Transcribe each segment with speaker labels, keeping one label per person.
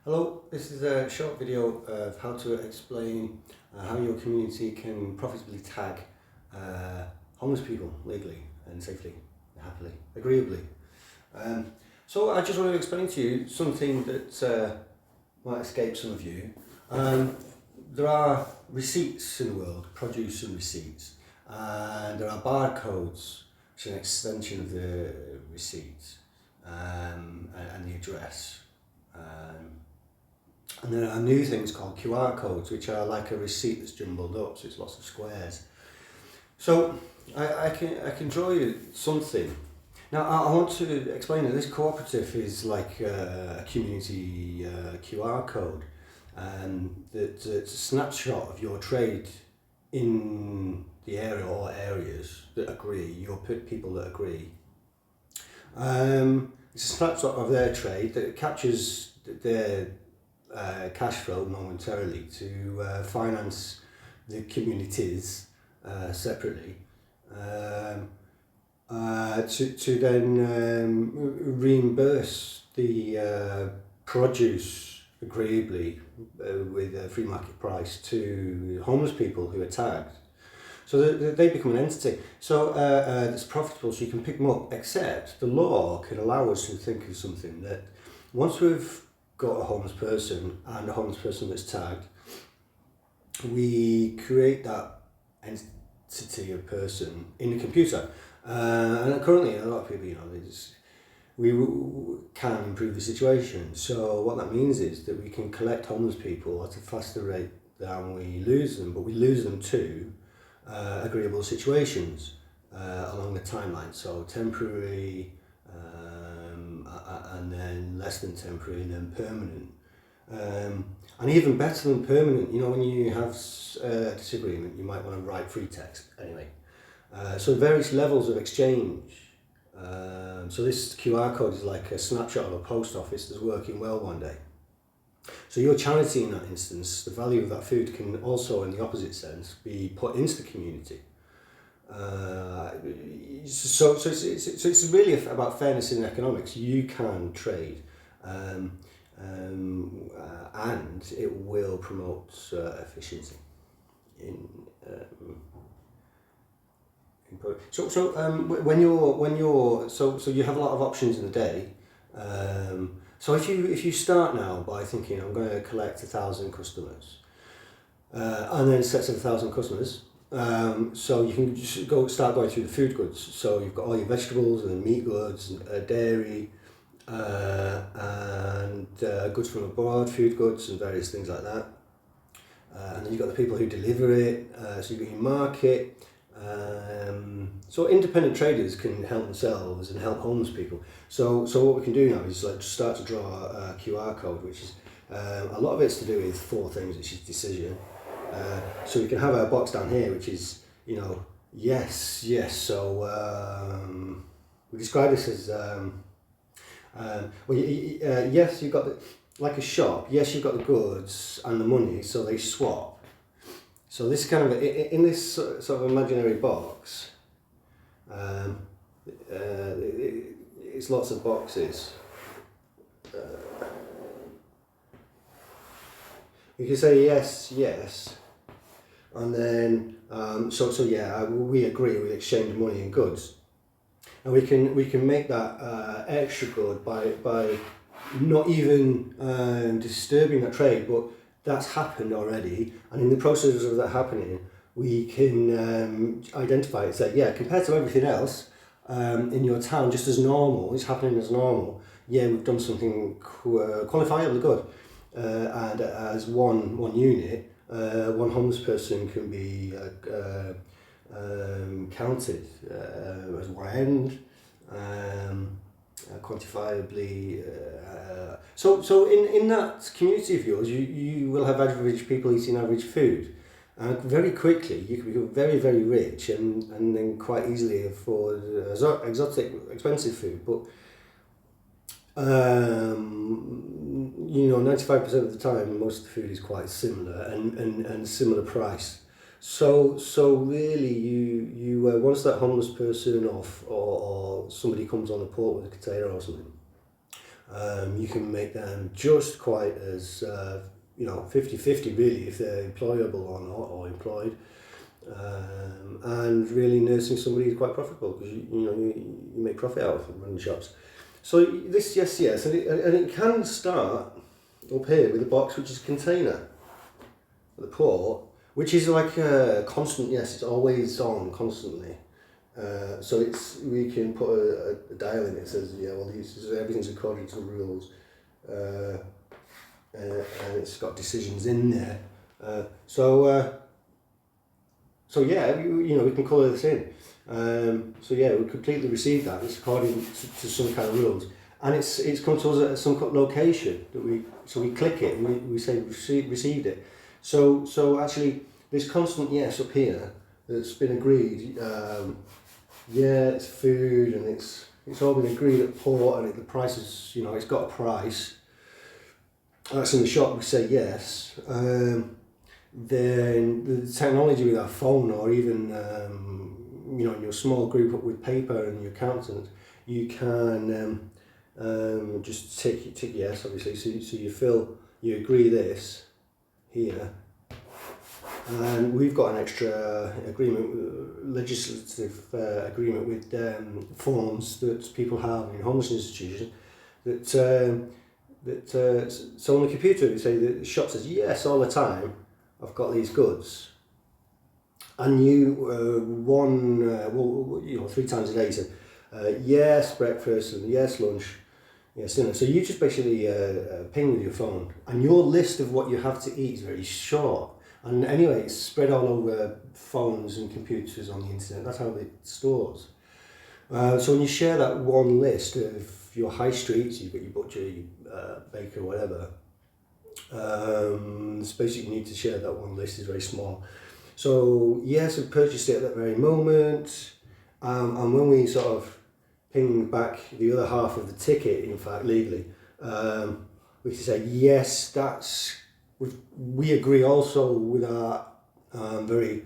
Speaker 1: Hello, this is a short video of how to explain how your community can profitably tag homeless people legally and safely, happily, agreeably. So I just want to explain to you something that might escape some of you. There are receipts in the world, produce and receipts, and there are barcodes, which is an extension of the receipts and the address. And there are new things called QR codes, which are like a receipt that's jumbled up, so it's lots of squares. So I can draw you something. Now I want to explain that this cooperative is like a community QR code, and it's a snapshot of your trade in the area or areas that agree, your people that agree. It's a snapshot of their trade that captures their cash flow momentarily to finance the communities separately, to then reimburse the produce agreeably with a free market price to homeless people who are tagged. So that they become an entity. So that's profitable, so you can pick them up, except the law can allow us to think of something that once we've got a homeless person and a homeless person that's tagged, we create that entity of person in the computer. And currently, a lot of people, we can improve the situation. So what that means is that we can collect homeless people at a faster rate than we lose them, but we lose them to agreeable situations along the timeline. So temporary, and then less than temporary, and then permanent. And even better than permanent, when you have a disagreement, you might want to write free text anyway. So various levels of exchange. So this QR code is like a snapshot of a post office that's working well one day. So your charity in that instance, the value of that food can also, in the opposite sense, be put into the community. So it's really about fairness in economics. You can trade, and it will promote efficiency in so when you're so you have a lot of options in the day. So if you start now by thinking I'm going to collect 1,000 customers, and then sets of 1,000 customers. So you can just start going through the food goods. So you've got all your vegetables and meat goods, and dairy, and goods from abroad, food goods and various things like that. And then you've got the people who deliver it. So you've got your market. So independent traders can help themselves and help homeless people. So what we can do now is start to draw a QR code, which is a lot of it's to do with four things, which is decision. So we can have a box down here, which is, yes. So we describe this as, yes, you've got like a shop. Yes, you've got the goods and the money, so they swap. So this kind of, in this sort of imaginary box, it's lots of boxes. You can say yes, and then we agree, we exchange money and goods, and we can make that extra good by not even disturbing that trade, but that's happened already, and in the process of that happening, we can identify it and say, compared to everything else in your town, just as normal, it's happening as normal. We've done something quantifiably good. And as one unit, one homeless person can be counted as one end, quantifiably. So in that community of yours, you will have average people eating average food. And very quickly, you can become very, very rich and then quite easily afford exotic, expensive food. But 95% of the time, most of the food is quite similar and similar price. So really, you once that homeless person or somebody comes on the port with a container or something, You can make them just quite as 50-50 really, if they're employable or not, or employed. And really nursing somebody is quite profitable, because you make profit out of running shops. So this yes, and it can start up here with a box, which is a container at the port, which is like a constant yes, it's always on constantly. So we can put a dial in it that says everything's according to the rules, and it's got decisions in there. So yeah, we can colour this in. We completely receive that. It's according to some kind of rules, and it's come to us at some location that we click it and we say received it. So actually this constant yes up here that's been agreed. It's food, and it's all been agreed at port, and the price is it's got a price. That's in the shop. We say yes. Then the technology with our phone, or even in your small group up with paper and your accountant, you can just tick yes, obviously. So you agree this here, and we've got an extra agreement, legislative agreement with forms that people have in homeless institutions. So on the computer, they say the shop says yes all the time. I've got these goods, and you 3 times a day say yes breakfast and yes lunch, yes dinner. So you just basically ping with your phone, and your list of what you have to eat is very short. And anyway, it's spread all over phones and computers on the internet. That's how it stores. So when you share that one list of your high streets, you've got your butcher, your baker, whatever. The space you need to share that one list is very small. So yes, we purchased it at that very moment, and when we sort of ping back the other half of the ticket, in fact legally, we can say yes, we agree also with our very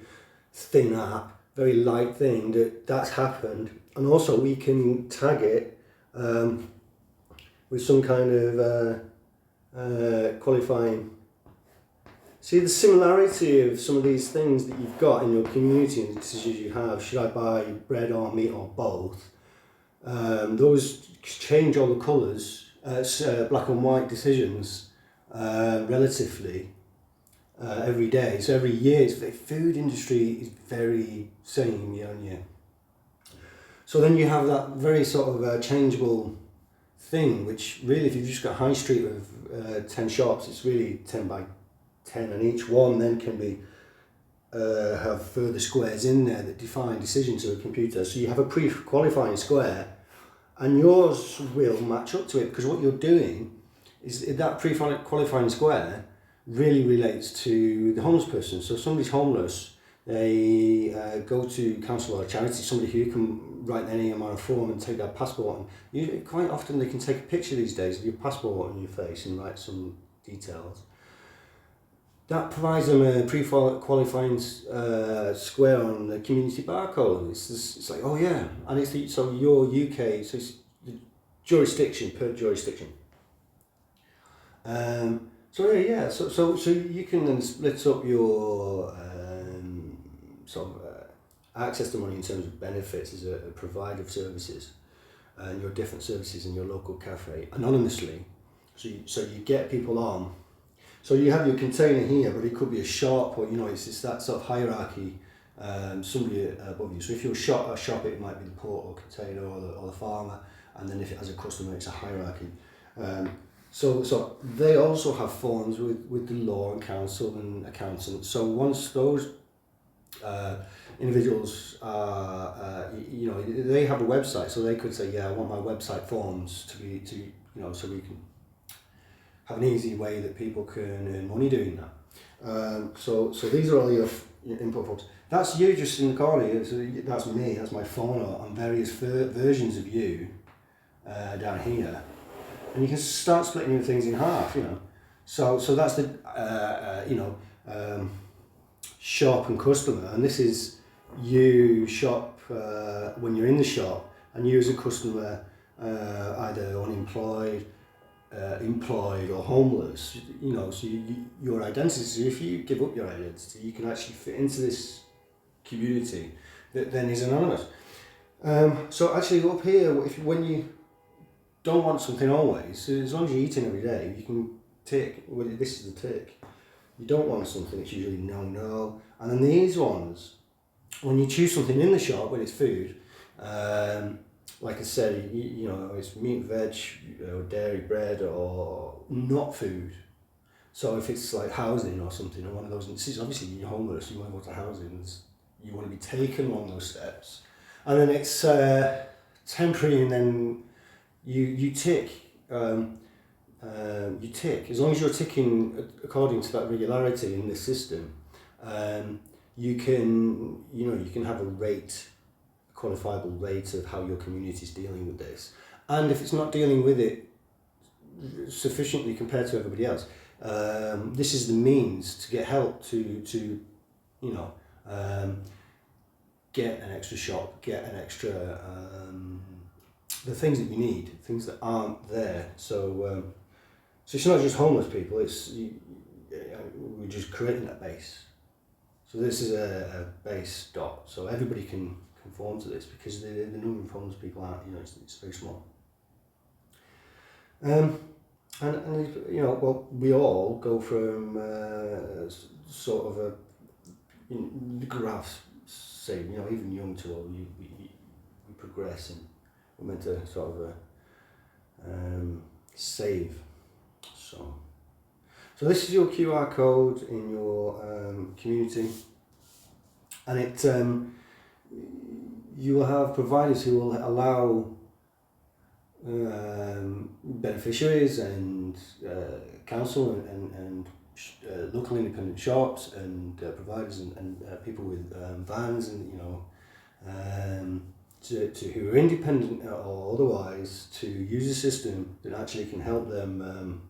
Speaker 1: thin app, very light thing, that's happened, and also we can tag it with some kind of qualifying. See the similarity of some of these things that you've got in your community and the decisions you have. Should I buy bread or meat or both? Those change all the colours, black and white decisions relatively every day. So every year, the food industry is very same year on year. So then you have that very sort of changeable thing, which really, if you've just got a high street of 10 shops, it's really 10 by 10, and each one then can be have further squares in there that define decisions to a computer. So you have a pre-qualifying square, and yours will match up to it, because what you're doing is that pre-qualifying square really relates to the homeless person. So if somebody's homeless, they go to council or charity, somebody who can write their name on a form and take their passport, and quite often they can take a picture these days of your passport on your face and write some details. That provides them a pre-qualifying square on the community barcode. It's like, oh yeah, and so your UK, so it's the jurisdiction per jurisdiction. So you can then split up your access to money in terms of benefits as a provider of services, and your different services in your local cafe anonymously. So you get people on. So you have your container here, but it could be a shop, or it's that sort of hierarchy. Somebody above you. So if you're a shop, it might be the port or container or the farmer, and then if it has a customer, it's a hierarchy. So they also have forms with the law and council and accountants. So once those individuals are, they have a website, so they could say, yeah, I want my website forms to so we can have an easy way that people can earn money doing that. So these are all your input forms. That's you just in the corner. So that's me. That's my phone on various versions of you down here, and you can start splitting your things in half. So that's the shop and customer, and this is you shop when you're in the shop, and you as a customer either unemployed, employed or homeless, you know, so your identity, so if you give up your identity, you can actually fit into this community that then is anonymous. So actually up here, when you don't want something always, as long as you're eating every day, you can tick, well, this is the tick. You don't want something, it's usually no. And then these ones, when you choose something in the shop, when it's food, like I said, you know, it's meat, veg, or dairy, bread, or not food. So if it's like housing or something, or one of those, obviously you're homeless, you want to go to housing, you want to be taken along those steps. And then it's temporary, and then you tick. You tick. As long as you're ticking according to that regularity in the system, you can have a rate, a quantifiable rate of how your community is dealing with this. And if it's not dealing with it sufficiently compared to everybody else, this is the means to get help to get an extra shop, get an extra the things that you need, things that aren't there. So it's not just homeless people. We're just creating that base. So this is a base dot. So everybody can conform to this because the number of homeless people aren't. It's very small. And well, we all go from sort of the graphs say, even young to old, we progress, and we're meant to sort of save. So this is your QR code in your community, and it you will have providers who will allow beneficiaries and council and local independent shops and providers and people with vans and to who are independent or otherwise to use a system that actually can help them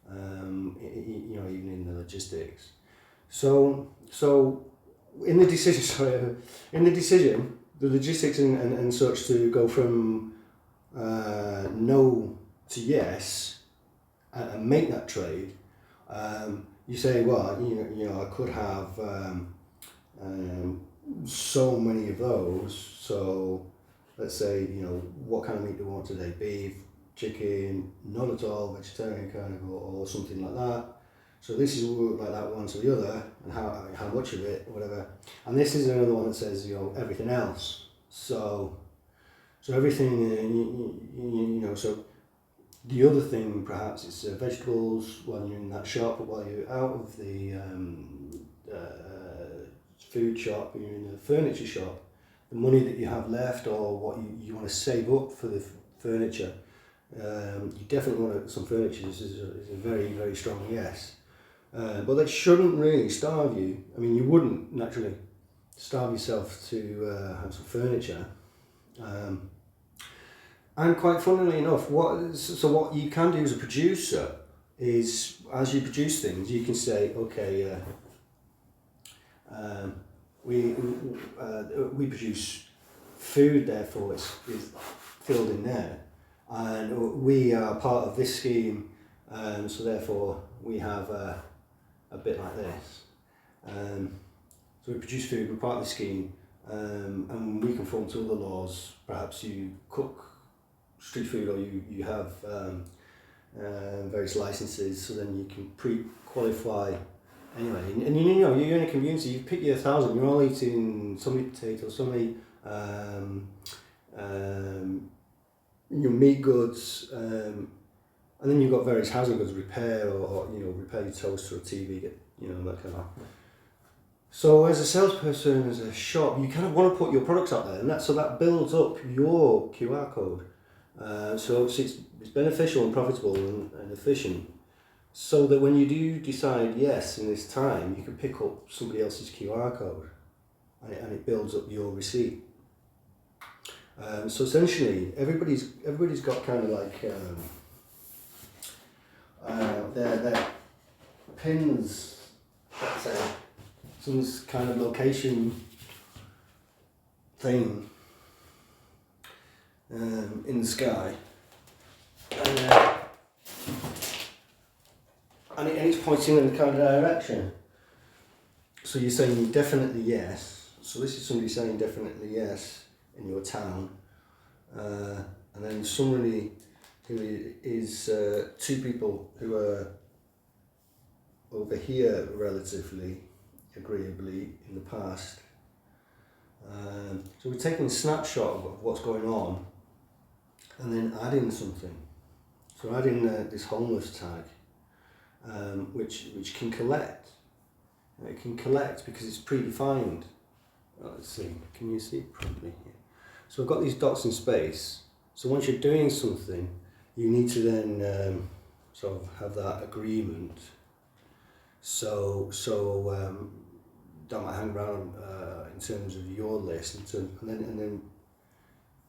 Speaker 1: even in the logistics. So in the decision, the logistics and such to go from no to yes and make that trade. You say, well, I could have so many of those. So let's say, what kind of meat do we want today? Beef, chicken, none at all, vegetarian kind of, or something like that. So this is like that one to the other, and how much of it, whatever. And this is another one that says, everything else. So everything, so the other thing perhaps is vegetables while you're in that shop, but while you're out of the food shop, you're in the furniture shop, the money that you have left or what you want to save up for the furniture, you definitely want some furniture. This is a very, very strong yes. But that shouldn't really starve you. I mean, you wouldn't naturally starve yourself to have some furniture. And quite funnily enough, what you can do as a producer is, as you produce things, you can say, okay, we produce food, therefore it's filled in there, and we are part of this scheme, so therefore we have a bit like this. So we produce food, we're part of the scheme, and we conform to all the laws. Perhaps you cook street food, or you have various licenses, so then you can pre-qualify anyway. And you're in a community, you pick your 1,000, you're all eating so many potatoes, so many meat goods, and then you've got various housing goods, repair or repair your toaster or TV, that kind of. So as a salesperson, as a shop, you kind of want to put your products out there, and that builds up your QR code. So it's beneficial and profitable and efficient, so that when you do decide yes in this time, you can pick up somebody else's QR code, and it builds up your receipt. So essentially, everybody's got kind of like their pins, let's say, some kind of location thing in the sky, and just pointing in the kind of direction. So you're saying definitely yes. So this is somebody saying definitely yes in your town. And then somebody who is two people who are over here relatively agreeably in the past. So we're taking a snapshot of what's going on and then adding something. So adding this homeless tag, which can collect. It can collect because it's predefined. Let's see, can you see it properly here? So I've got these dots in space. So once you're doing something, you need to then sort of have that agreement. So that might hang around in terms of your list, and then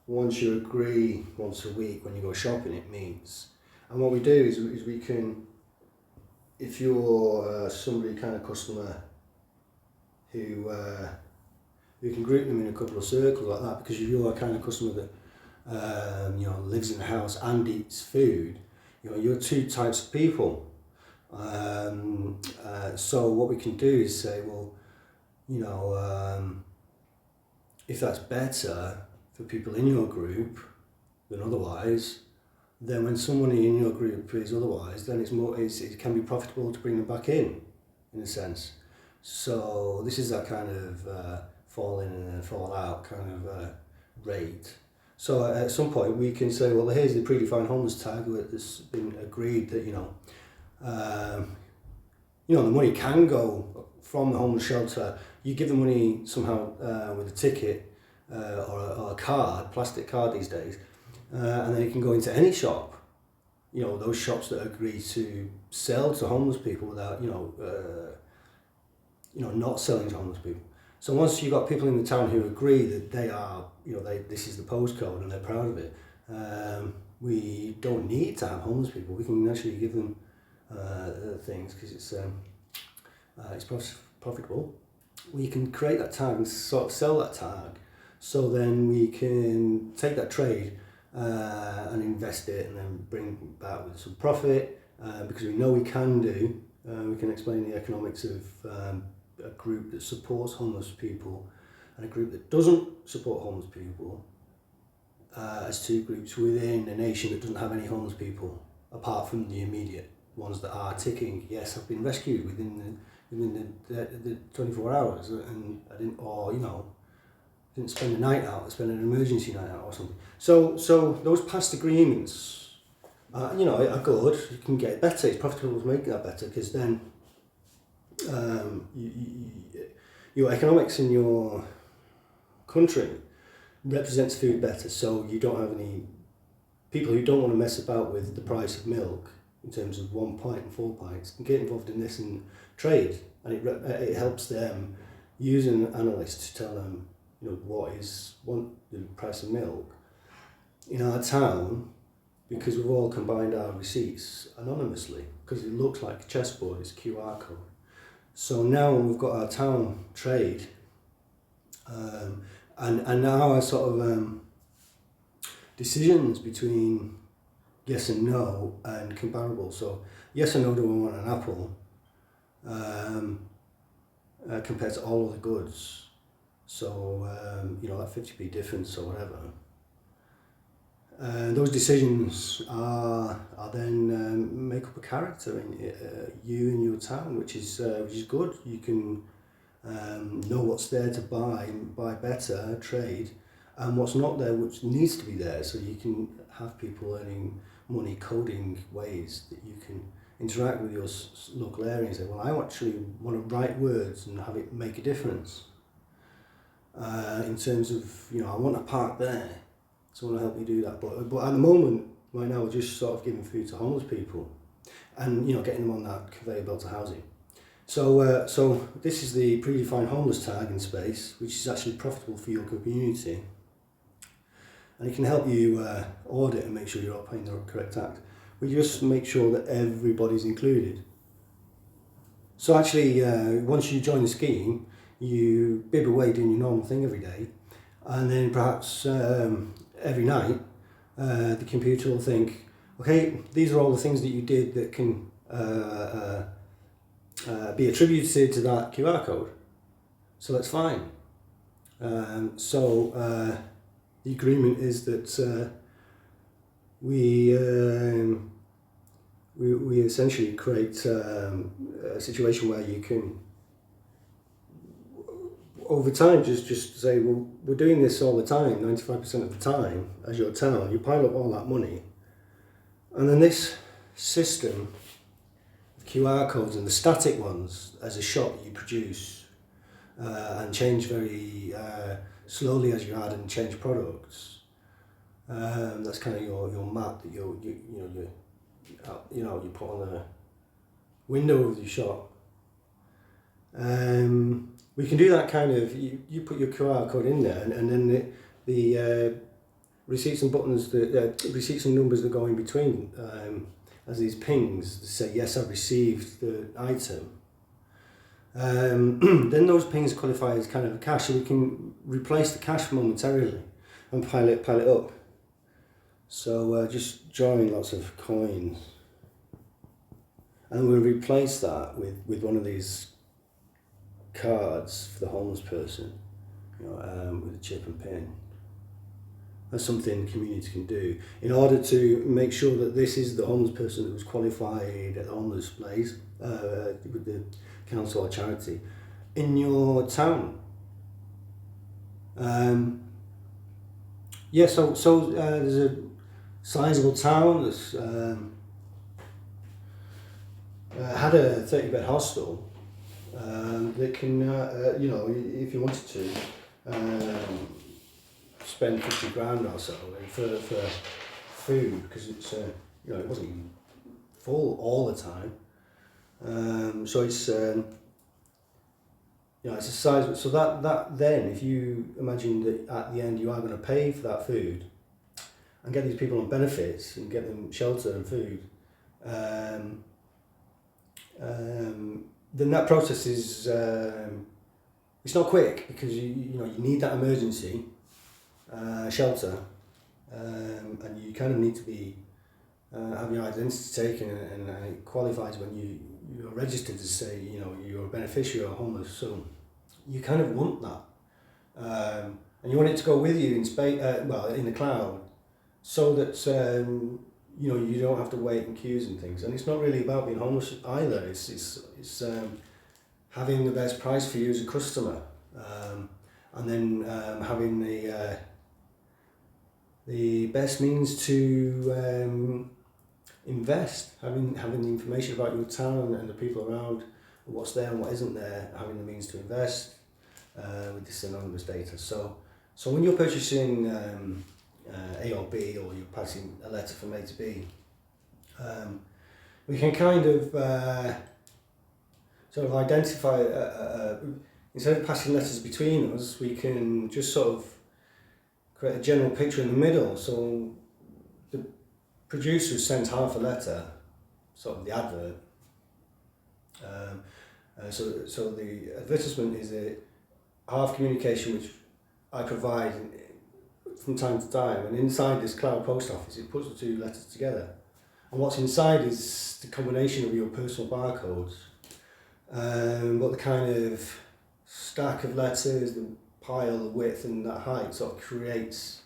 Speaker 1: once you agree once a week when you go shopping, it meets. And what we do is we can, if you're somebody kind of customer who we can group them in a couple of circles like that, because if you're a kind of customer that lives in a house and eats food, you're two types of people. So what we can do is say, well, if that's better for people in your group than otherwise, then when somebody in your group is otherwise, then it can be profitable to bring them back in a sense. So this is that kind of fall in and fall out kind of rate. So at some point we can say, well, here's the predefined homeless tag that's been agreed that the money can go from the homeless shelter. You give the money somehow with a ticket or a card, plastic card these days, and then it can go into any shop. Those shops that agree to sell to homeless people without not selling to homeless people. So once you've got people in the town who agree that they are, this is the postcode and they're proud of it, we don't need to have homeless people. We can actually give them things because it's profitable. We can create that tag and sort of sell that tag, so then we can take that trade and invest it and then bring back with some profit, because we know we can do. We can explain the economics of a group that supports homeless people and a group that doesn't support homeless people as two groups within a nation that doesn't have any homeless people apart from the immediate ones that are ticking. Yes, I've been rescued within the 24 hours, and I didn't spend the night out. I spent an emergency night out or something. So those past agreements, are good. You can get better. It's profitable to make that better, because then your economics in your country represents food better. So you don't have any people who don't want to mess about with the price of milk in terms of 1 pint and 4 pints, can get involved in this and trade, and it helps them use an analyst to tell them what the price of milk in our town, because we've all combined our receipts anonymously, because it looks like a chessboard, it's a QR code. So now we've got our town trade, and now our sort of decisions between yes and no and comparable. So yes and no, do I want an apple, compared to all of the goods. So that 50p difference or whatever. Those decisions are then make up a character in you and your town, which is good. You can know what's there to buy better, trade, and what's not there, which needs to be there. So you can have people earning money coding ways that you can interact with your local area and say, well, I actually want to write words and have it make a difference. In terms of, I want to park there, so I want to help you do that. But at the moment, right now, we're just sort of giving food to homeless people and, getting them on that conveyor belt to housing. So this is the predefined homeless tag in space, which is actually profitable for your community. And it can help you audit and make sure you're all paying the correct tax. We just make sure that everybody's included. So actually, once you join the scheme, you bib away doing your normal thing every day, and then perhaps every night the computer will think, okay, these are all the things that you did that can be attributed to that QR code. So that's fine. The agreement is that we essentially create a situation where you can, over time, just say, well, we're doing this all the time, 95% of the time, as your town. You pile up all that money, and then this system of QR codes, and the static ones as a shop you produce and change very slowly as you add and change products. That's kind of your map that you put on the window of your shop. We can do that kind of, you put your QR code in there, and then the receipts and buttons, the receipts and numbers that go in between as these pings to say, yes, I've received the item. Then those pings qualify as kind of cash, so we can replace the cash momentarily and pile it up. So just drawing lots of coins, and we'll replace that with one of these cards for the homeless person, with a chip and pin. That's something communities can do in order to make sure that this is the homeless person that was qualified at the homeless place with the council or charity in your town. So there's a sizable town that's had a 30-bed hostel that can, if you wanted to, spend 50 grand or so for food, because it's it wasn't even full all the time. So it's it's a size. So that then, if you imagine that at the end you are going to pay for that food and get these people on benefits and get them shelter and food, then that process is it's not quick, because you need that emergency shelter, and you kind of need to be have your identity taken, and it qualifies when you're registered to say you're a beneficiary or homeless. So you kind of want that, and you want it to go with you in space, in the cloud, so that you don't have to wait in queues and things. And it's not really about being homeless either. It's having the best price for you as a customer, and then having the best means to invest, having the information about your town and the people around, what's there and what isn't there, having the means to invest with this anonymous data. So when you're purchasing A or B, or you're passing a letter from A to B, we can kind of sort of identify, instead of passing letters between us, we can just sort of create a general picture in the middle. So the producer sends half a letter, sort of the advert. So the advertisement is a half communication which I provide from time to time, and inside this cloud post office it puts the two letters together, and what's inside is the combination of your personal barcodes, but the kind of stack of letters, the pile, the width and that height sort of creates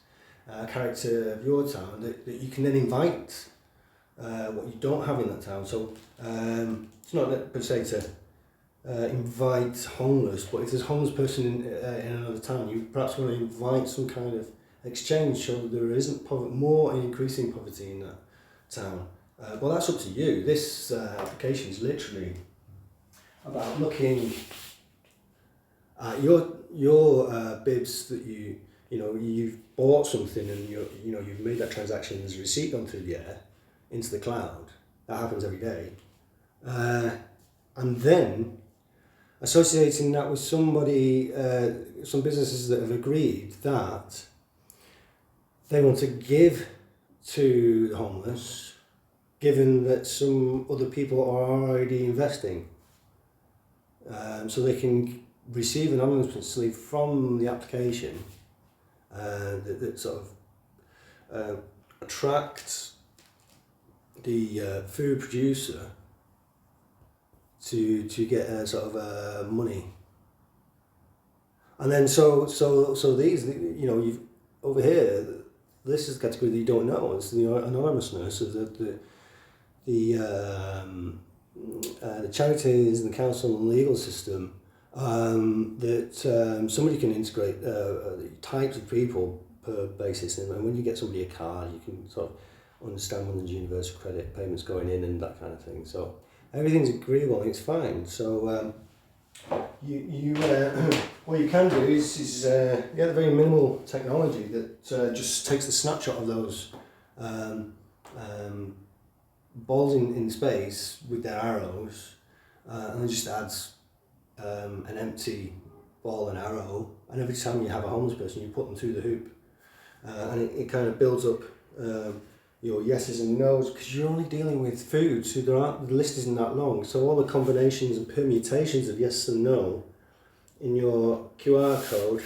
Speaker 1: a character of your town that you can then invite what you don't have in that town. So it's not per se to invite homeless, but if there's a homeless person in another town, you perhaps want to invite some kind of exchange so that there isn't more increasing poverty in that town. Well, that's up to you. This application is literally about looking at your bibs that you've bought something, and you've made that transaction. There's a receipt gone through the air into the cloud. That happens every day, and then associating that with somebody, some businesses that have agreed that they want to give to the homeless, given that some other people are already investing, so they can receive an anonymously from the application that sort of attracts the food producer to get sort of money. And then so these, you know, you've over here, this is the category that you don't know. It's the anonymousness of the charities and the council and legal system, that somebody can integrate types of people per basis, and when you get somebody a card, you can sort of understand when there's universal credit payments going in and that kind of thing. So everything's agreeable and it's fine. So you what you can do is get a very minimal technology that just takes the snapshot of those balls in space with their arrows, and then just adds an empty ball and arrow, and every time you have a homeless person you put them through the hoop, and it kind of builds up your yeses and nos, because you're only dealing with food, so the list isn't that long, so all the combinations and permutations of yes and no in your QR code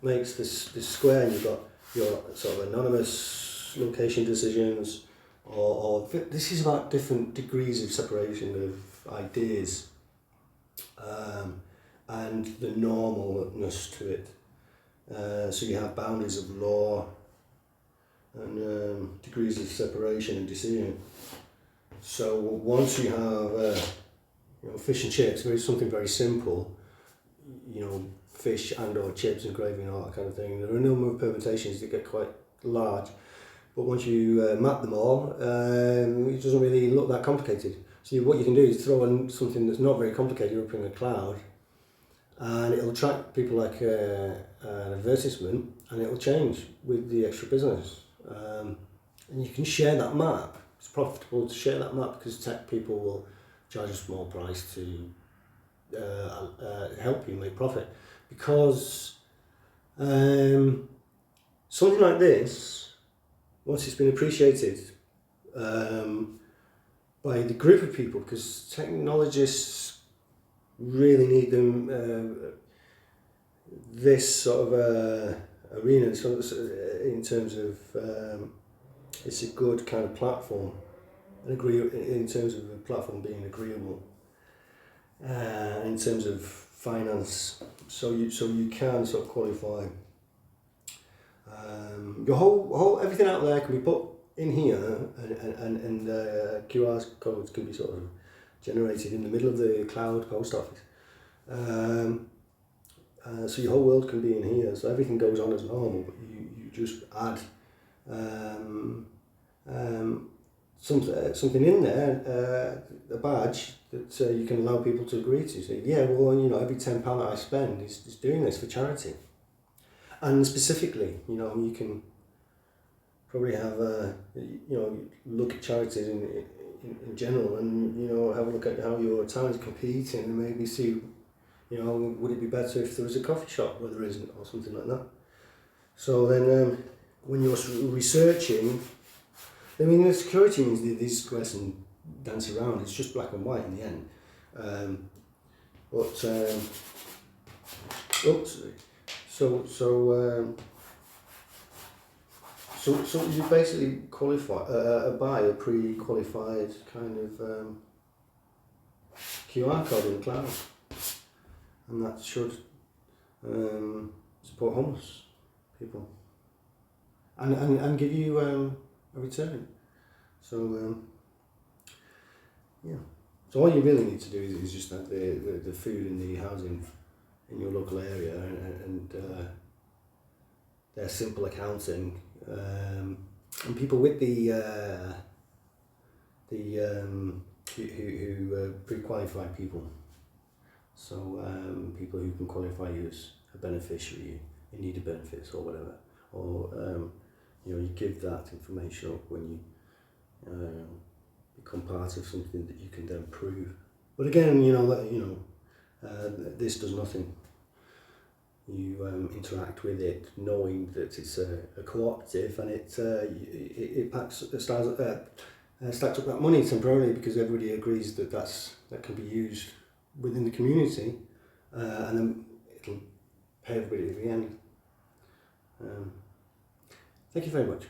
Speaker 1: makes this square, and you've got your sort of anonymous location decisions, or this is about different degrees of separation of ideas, and the normalness to it. So you have boundaries of law and degrees of separation and decision. So once you have fish and chips, something very simple, fish and or chips and gravy and all that kind of thing. There are a number of permutations that get quite large, but once you map them all, it doesn't really look that complicated. So what you can do is throw in something that's not very complicated up in a cloud, and it'll attract people like an advertisement, and it'll change with the extra business. And you can share that map. It's profitable to share that map because tech people will charge a small price to help you make profit. Because something like this, once it's been appreciated by the group of people, because technologists really need them, this sort of arena, in terms of it's a good kind of platform, in terms of the platform being agreeable, in terms of finance, so you can sort of qualify. Your whole everything out there can be put in here, and QR codes can be sort of generated in the middle of the cloud post office. So your whole world can be in here, so everything goes on as normal, but you just add something in there, a badge that you can allow people to agree to. So yeah, well, every £10 that I spend is doing this for charity. And specifically, you can probably have look at charities in general, and have a look at how your town is competing, and maybe see, would it be better if there was a coffee shop where there isn't, or something like that. So then when you're researching, the security means these squares can dance around. It's just black and white in the end. So you basically qualify buy a pre-qualified kind of QR code in the cloud, and that should support homeless people and give you a return. So so all you really need to do is just have the food and the housing in your local area, and their simple accounting, and people with the who pre-qualify people. So people who can qualify you as a beneficiary in need of benefits or whatever, or you give that information up when you become part of something that you can then prove. But again, this does nothing. You interact with it knowing that it's a cooperative, and it stacks up that money temporarily, because everybody agrees that can be used within the community, and then it'll pay everybody at the end. Thank you very much.